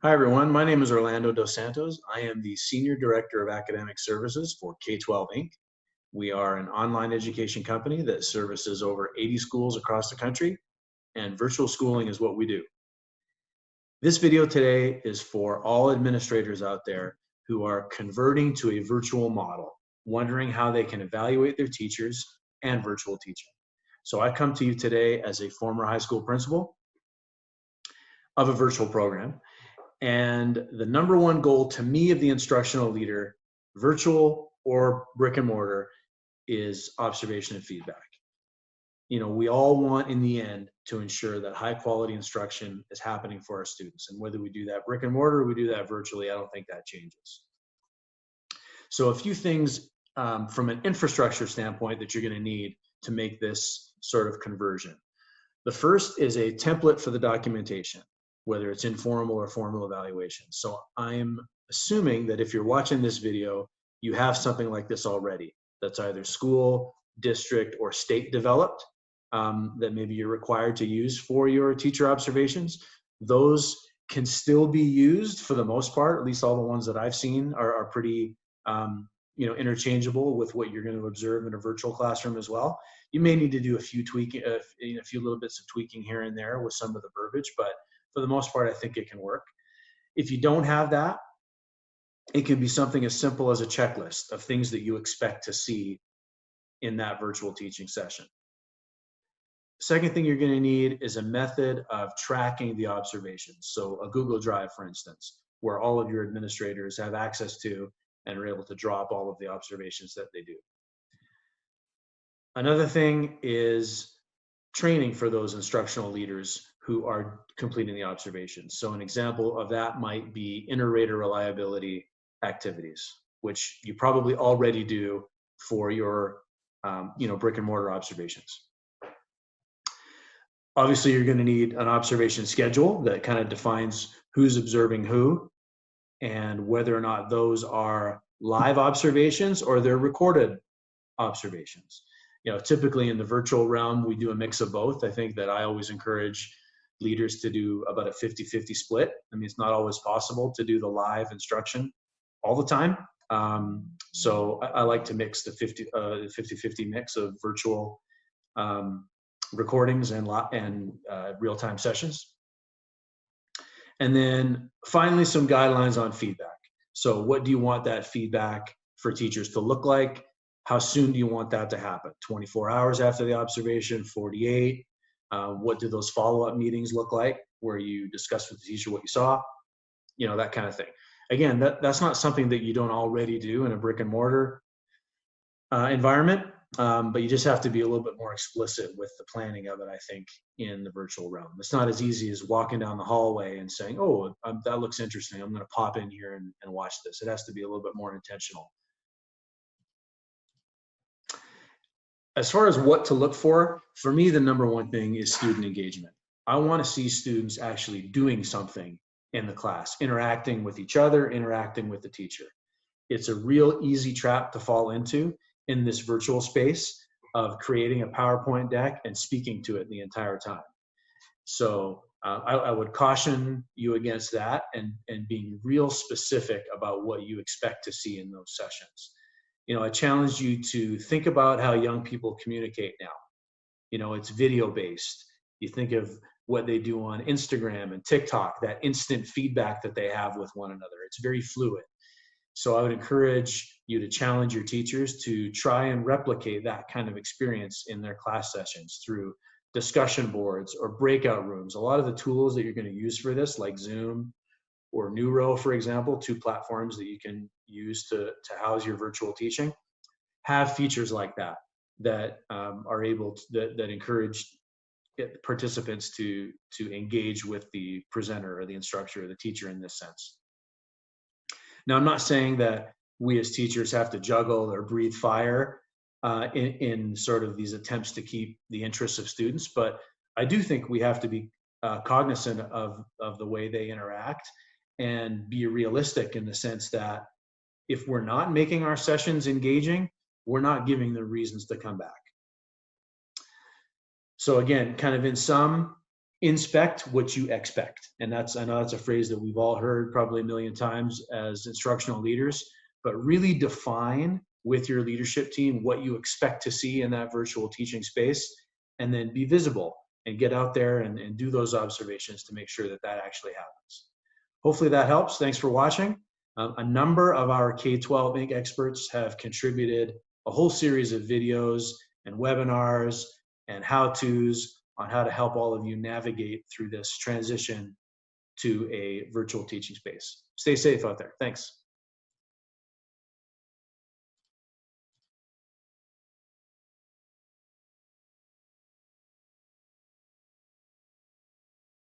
Hi, everyone. My name is Orlando Dos Santos. I am the Senior Director of Academic Services for K-12 Inc. We are an online education company that services over 80 schools across the country, and virtual schooling is what we do. This video today is for all administrators out there who are converting to a virtual model, wondering how they can evaluate their teachers and virtual teaching. So I come to you today as a former high school principal of a virtual program. And the number one goal to me of the instructional leader, virtual or brick and mortar, is observation and feedback. You know, we all want in the end to ensure that high quality instruction is happening for our students. And whether we do that brick and mortar or we do that virtually, I don't think that changes. So a few things from an infrastructure standpoint that you're going to need to make this sort of conversion. The first is a template for the documentation, whether it's informal or formal evaluation. So I'm assuming that if you're watching this video, you have something like this already that's either school, district, or state developed that maybe you're required to use for your teacher observations. Those can still be used for the most part. At least all the ones that I've seen are pretty interchangeable with what you're going to observe in a virtual classroom as well. You may need to do a few tweaking, a few little bits of tweaking here and there with some of the verbiage, but for the most part, I think it can work. If you don't have that, it can be something as simple as a checklist of things that you expect to see in that virtual teaching session. Second thing you're going to need is a method of tracking the observations. So a Google Drive, for instance, where all of your administrators have access to and are able to drop all of the observations that they do. Another thing is training for those instructional leaders who are completing the observations. So an example of that might be inter-rater reliability activities, which you probably already do for your brick and mortar observations. Obviously, you're going to need an observation schedule that kind of defines who's observing who and whether or not those are live observations or they're recorded observations. You know, typically in the virtual realm, we do a mix of both. I think that I always encourage leaders to do about a 50-50 split. I mean, it's not always possible to do the live instruction all the time. So I like to mix the 50-50 mix of virtual recordings and real-time sessions. And then finally, some guidelines on feedback. So what do you want that feedback for teachers to look like? How soon do you want that to happen? 24 hours after the observation, 48? What do those follow-up meetings look like where you discuss with the teacher what you saw? You know, that kind of thing. Again, that's not something that you don't already do in a brick and mortar environment, but you just have to be a little bit more explicit with the planning of it, I think, in the virtual realm. It's not as easy as walking down the hallway and saying, oh, that looks interesting. I'm going to pop in here and watch this. It has to be a little bit more intentional. As far as what to look for me, the number one thing is student engagement. I want to see students actually doing something in the class, interacting with each other, interacting with the teacher. It's a real easy trap to fall into in this virtual space of creating a PowerPoint deck and speaking to it the entire time. So I would caution you against that and being real specific about what you expect to see in those sessions. You know, I challenge you to think about how young people communicate now. You know, it's video based. You think of what they do on Instagram and TikTok, that instant feedback that they have with one another. It's very fluid. So I would encourage you to challenge your teachers to try and replicate that kind of experience in their class sessions through discussion boards or breakout rooms. A lot of the tools that you're going to use for this, like Zoom or Neuro, for example, two platforms that you can use to house your virtual teaching, have features like that are able to, that encourage participants to engage with the presenter or the instructor or the teacher in this sense. Now, I'm not saying that we as teachers have to juggle or breathe fire in sort of these attempts to keep the interests of students, but I do think we have to be cognizant of the way they interact and be realistic in the sense that if we're not making our sessions engaging, we're not giving them reasons to come back. So again, kind of in sum, inspect what you expect. And I know that's a phrase that we've all heard probably a million times as instructional leaders, but really define with your leadership team what you expect to see in that virtual teaching space, and then be visible and get out there and do those observations to make sure that that actually happens. Hopefully that helps. Thanks for watching. A number of our K-12 Inc. experts have contributed a whole series of videos and webinars and how-tos on how to help all of you navigate through this transition to a virtual teaching space. Stay safe out there. Thanks.